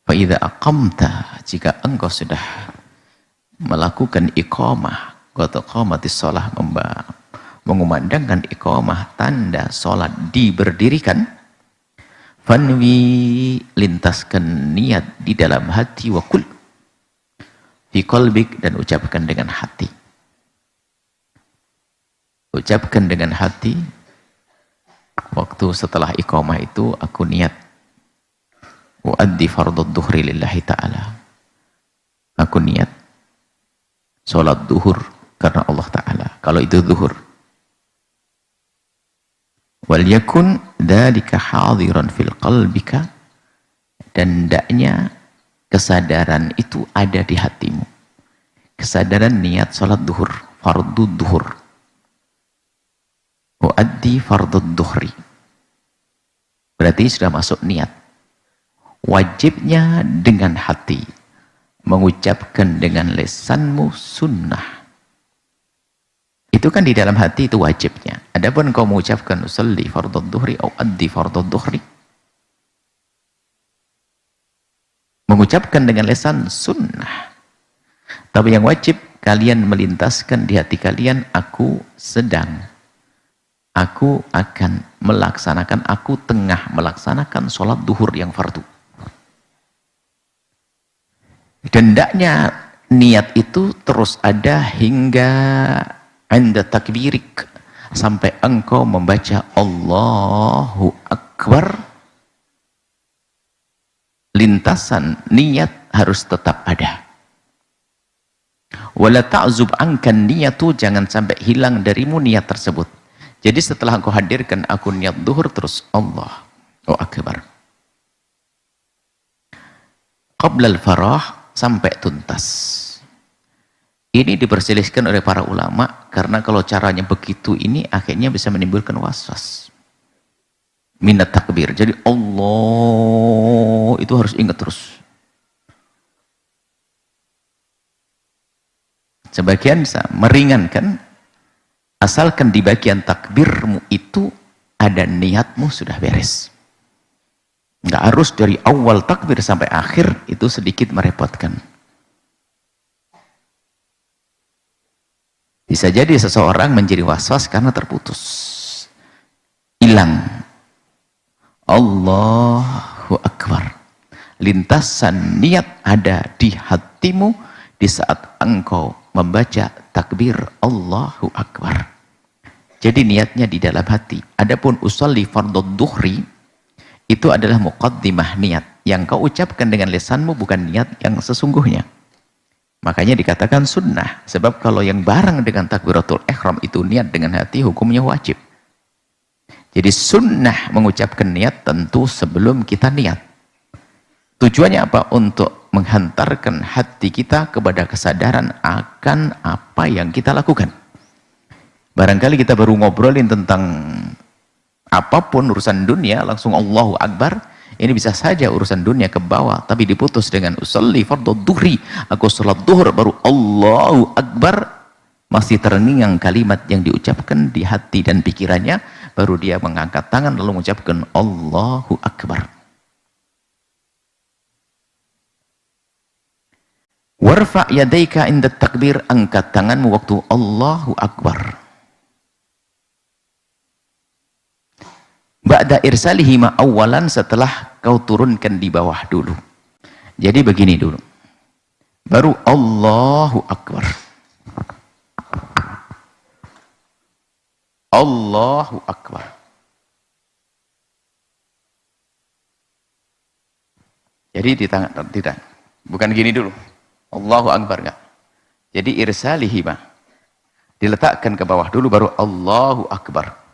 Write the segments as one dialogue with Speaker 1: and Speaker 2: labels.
Speaker 1: Fa idza aqamta, jika engkau sudah melakukan iqamah, atau qamatis shalah, mengumandangkan iqamah, tanda salat diberdirikan, fanwi, lintaskan niat di dalam hati, wa kul fi qalbik, dan ucapkan dengan hati. Ucapkan dengan hati waktu setelah iqamah itu, aku niat uaddi fardhu dhuhri lillahi ta'ala, aku niat sholat duhur karena Allah Ta'ala, kalau itu zuhur. Wal yakun dzalika hadiran fil qalbika, dan hendaknya kesadaran itu ada di hatimu, kesadaran niat sholat duhur, fardhu duhur, uaddi fardhu duhri, berarti sudah masuk niat. Wajibnya dengan hati, mengucapkan dengan lesanmu sunnah. Itu kan di dalam hati, itu wajibnya. Adapun kau mengucapkan usalli fardhu dhuhri atau addi fardhu dhuhri, mengucapkan dengan lesan sunnah. Tapi yang wajib kalian melintaskan di hati kalian, aku akan melaksanakan, aku tengah melaksanakan sholat duhur yang fardu. Dan hendaknya niat itu terus ada hingga anda takbirik, sampai engkau membaca Allahu Akbar. Lintasan niat harus tetap ada. Wala ta'zub ankan niyatu, jangan sampai hilang darimu niat tersebut. Jadi setelah engkau hadirkan aku niat duhur, terus Allahu Akbar qabla al-farah, sampai tuntas. Ini diperselisihkan oleh para ulama, karena kalau caranya begitu ini akhirnya bisa menimbulkan waswas minat takbir. Jadi Allah itu harus ingat terus. Sebagian bisa meringankan, asalkan di bagian takbirmu itu ada niatmu sudah beres. Nggak harus dari awal takbir sampai akhir, itu sedikit merepotkan. Bisa jadi seseorang menjadi was-was karena terputus, hilang Allahu Akbar. Lintasan niat ada di hatimu di saat engkau membaca takbir Allahu Akbar. Jadi niatnya di dalam hati. Adapun usolli fardhu dhuhri, itu adalah muqaddimah niat yang kau ucapkan dengan lisanmu, bukan niat yang sesungguhnya. Makanya dikatakan sunnah, sebab kalau yang bareng dengan takbiratul ihram itu niat dengan hati, hukumnya wajib. Jadi sunnah mengucapkan niat tentu sebelum kita niat. Tujuannya apa? Untuk menghantarkan hati kita kepada kesadaran akan apa yang kita lakukan. Barangkali kita baru ngobrolin tentang apapun urusan dunia, langsung Allahu Akbar, ini bisa saja urusan dunia ke bawah, tapi diputus dengan usolli fardhu dhuhri, aku sholat duhur, baru Allahu Akbar, masih terngiang kalimat yang diucapkan di hati dan pikirannya, baru dia mengangkat tangan lalu mengucapkan Allahu Akbar. Warfa yadaika inda takbir, angkat tanganmu waktu Allahu Akbar. Ba'da irsalihima awalan, setelah kau turunkan di bawah dulu. Jadi begini dulu, baru Allahu Akbar, Allahu Akbar. Jadi di tangan, tidak, bukan gini dulu Allahu Akbar, enggak. Jadi irsalihima diletakkan ke bawah dulu, baru Allahu Akbar.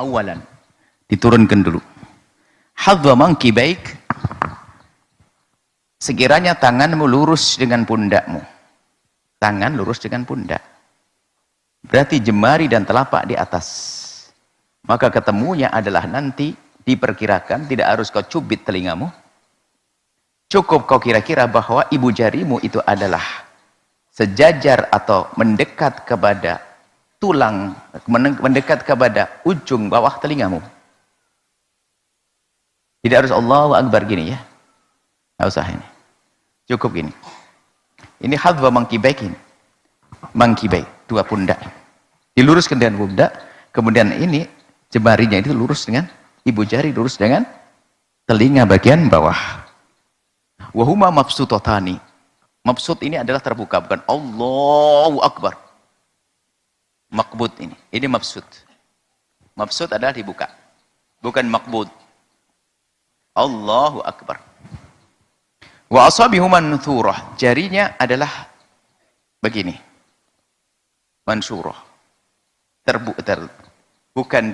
Speaker 1: Awalan, diturunkan dulu. Hadwa mankibaik, sekiranya tanganmu lurus dengan pundakmu. Tangan lurus dengan pundak, berarti jemari dan telapak di atas. Maka ketemunya adalah nanti diperkirakan, tidak harus kau cubit telingamu, cukup kau kira-kira bahwa ibu jarimu itu adalah sejajar atau mendekat kepada tulang, mendekat kepada ujung bawah telingamu. Tidak harus Allahu Akbar gini ya. Nggak usah ini. Cukup gini. Ini hadwa mangkibai gini. Mangkibai, dua pundak. Diluruskan dengan pundak, kemudian ini jemarinya itu lurus dengan ibu jari, lurus dengan telinga bagian bawah. Wahuma mabsutotani. Mabsut ini adalah terbuka, bukan Allahu Akbar. Makbud ini. Ini mabsut. Mabsut adalah dibuka. Bukan makbud. Allahu Akbar. Wa asabihuma nuthurah. Jarinya adalah begini. Mansurah. Bukan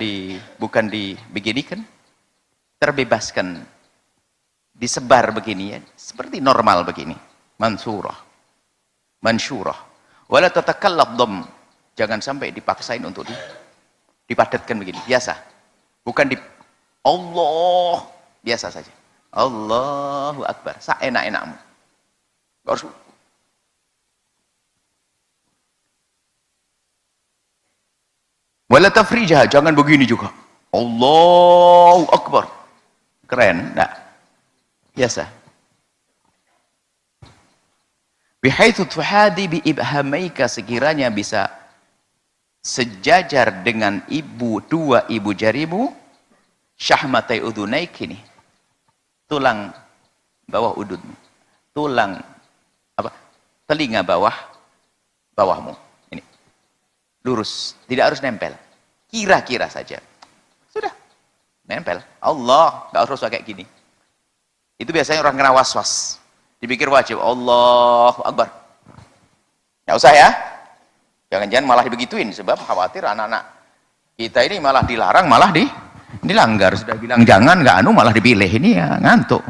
Speaker 1: dibeginikan. Terbebaskan. Disebar begini ya. Seperti normal begini. Mansurah. Mansurah. Wala tatakallab dham. Jangan sampai dipaksain untuk dipadatkan begini. Biasa. Bukan di Allah. Biasa saja. Allahu Akbar. Seenak-enakmu. Gak harus. Wala tafrijah. Jangan begini juga. Allahu Akbar. Keren. Nah. Biasa. Bihaitsu tuhadi bi ibhamaika, sekiranya bisa sejajar dengan dua ibu jarimu, syahmatai udunaik, ini tulang bawah udunmu, tulang telinga bawahmu ini lurus, tidak harus nempel, kira-kira saja sudah nempel. Allah nggak harus kayak gini. Itu biasanya orang kena was-was, dipikir wajib Allahu Akbar, nggak usah ya. Jangan-jangan malah dibegituin, sebab khawatir anak-anak kita ini malah dilarang, malah dilanggar. Sudah bilang jangan, nggak malah dipilih. Ini ya ngantuk.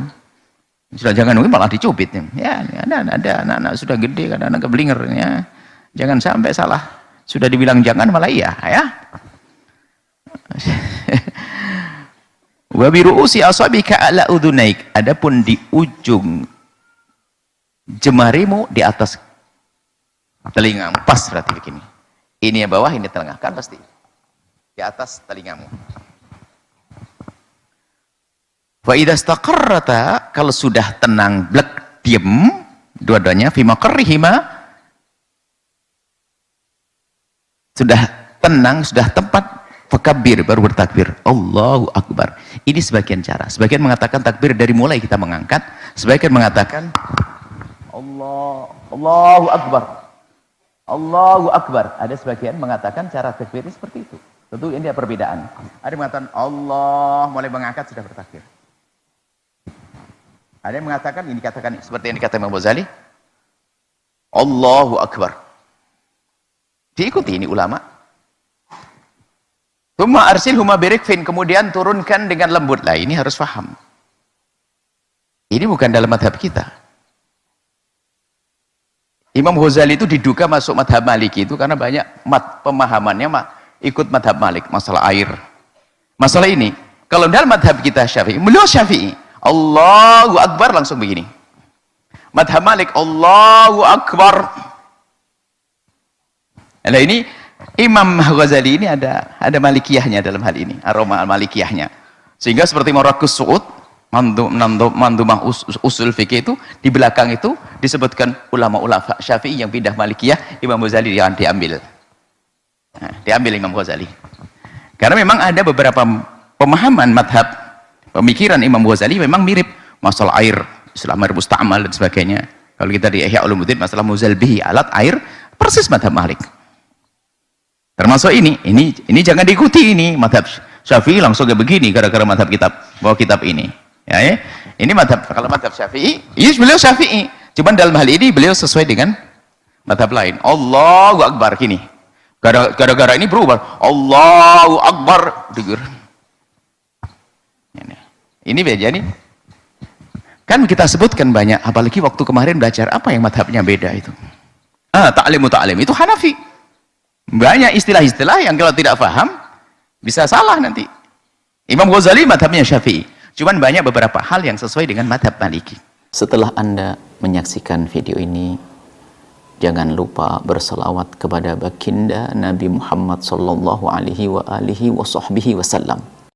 Speaker 1: Sudah jangan, malah dicubit. Ya, ada anak-anak sudah gede, kadang-kadang keblinger. Ya. Jangan sampai salah. Sudah dibilang jangan, malah iya. Ya. Wa bi ru'usi asabika ala udhunaik. Adapun di ujung jemarimu di atas telingamu, pas berarti begini. Ini yang bawah, ini tengah, kan pasti di atas telingamu. Fa idza istaqarrata, kalau sudah tenang, blek, diam dua-duanya, fi maqarrihima, sudah tenang, sudah tempat, fakabbir, baru bertakbir, Allahu Akbar. Ini sebagian cara. Sebagian mengatakan takbir dari mulai kita mengangkat, sebagian mengatakan Allahu Akbar. Allahu Akbar. Ada sebagian mengatakan cara takbir seperti itu. Tentu ini ada perbedaan. Ada yang mengatakan Allah mulai mengangkat sudah bertakbir. Ada yang mengatakan, ini dikatakan seperti yang dikatakan Imam Ghazali, Allahu Akbar. Diikuti ini ulama. Tsumma arsilhuma birikfin, kemudian turunkan dengan lembut. Lah ini harus paham. Ini bukan dalam madhab kita. Imam Ghazali itu diduga masuk madhab Maliki itu karena banyak pemahamannya ikut madhab Malik, masalah air. Masalah ini, kalau dalam madhab kita Syafi'i, beliau Syafi'i, Allahu Akbar langsung begini. Madhab Malik, Allahu Akbar. Nah ini Imam Ghazali ini ada Malikiyahnya dalam hal ini, aroma Malikiyahnya. Sehingga seperti Marakus Su'ud, mandumah usul fikih itu, di belakang itu disebutkan ulama-ulama Syafi'i yang pindah Malikiyah, Imam Ghazali yang diambil. Nah, diambil Imam Ghazali. Karena memang ada beberapa pemahaman madhab, pemikiran Imam Ghazali memang mirip. Masalah air, Islam air musta'mal dan sebagainya. Kalau kita di Ihya Ulumuddin, masalah muzalbihi, alat air, persis madhab Malik. Termasuk ini jangan diikuti ini. Madhab Syafi'i langsung kayak begini, gara-gara madhab bawa kitab ini. Ya, ini madhab, kalau madhab Syafi'i, ini beliau Syafi'i, cuman dalam hal ini beliau sesuai dengan madhab lain. Allahu Akbar gini, gara-gara ini berubah Allahu Akbar. Ini beda nih. Kan kita sebutkan banyak, apalagi waktu kemarin belajar apa yang madhabnya beda itu. Ta'lim itu Hanafi. Banyak istilah-istilah yang kalau tidak paham bisa salah nanti. Imam Ghazali madhabnya Syafi'i. Cuman banyak beberapa hal yang sesuai dengan madhab Maliki. Setelah Anda menyaksikan video ini, jangan lupa berselawat kepada baginda Nabi Muhammad sallallahu alaihi wa alihi wa sahbihi wasallam.